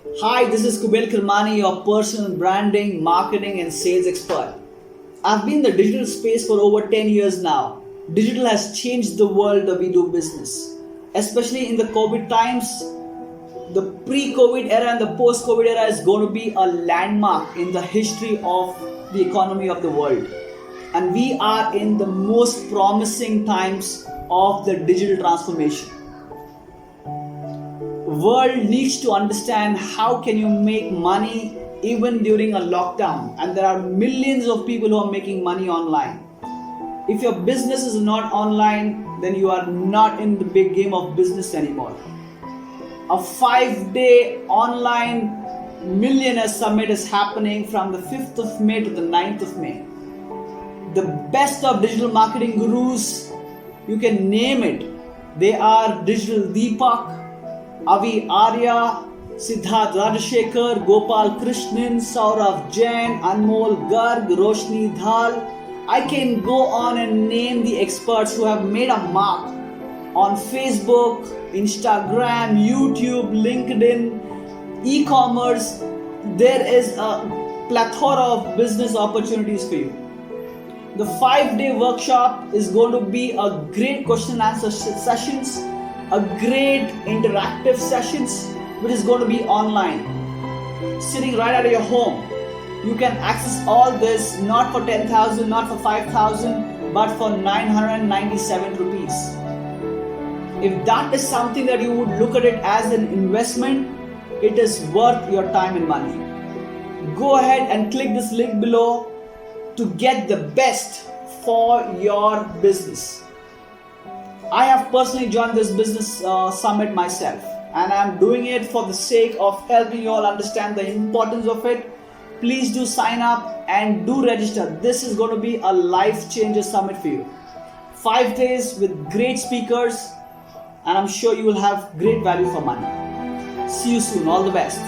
Hi, this is Kubel Kirmani, your personal branding, marketing, and sales expert. I've been in the digital space for over 10 years now. Digital has changed the world that we do business, especially in the COVID times. The pre COVID era and the post COVID era is going to be a landmark in the history of the economy of the world. And we are in the most promising times of the digital transformation. World needs to understand how can you make money even during a lockdown, and there are millions of people who are making money online. If your business is not online, then you are not in the big game of business anymore. A 5-day online Millionaire Summit is happening from the 5th of May to the 9th of May. The best of digital marketing gurus, you can name it. They are Digital Deepak, Avi Arya, Siddharth Rajashekar, Gopal Krishnan, Saurav Jain, Anmol Garg, Roshni Dhal. I can go on and name the experts who have made a mark on Facebook, Instagram, YouTube, LinkedIn, e-commerce. There is a plethora of business opportunities for you. The 5-day workshop is going to be a great question and answer sessions, a great interactive sessions, which is going to be online, sitting right out of your home. You can access all this not for 10,000, not for 5,000, but for 997 rupees. If that is something that you would look at it as an investment, it is worth your time and money. Go ahead and click this link below to get the best for your business. I have personally joined this business summit myself, and I am doing it for the sake of helping you all understand the importance of it. Please do sign up and do register. This is going to be a life changer summit for you. 5 days with great speakers, and I'm sure you will have great value for money. See you soon. All the best.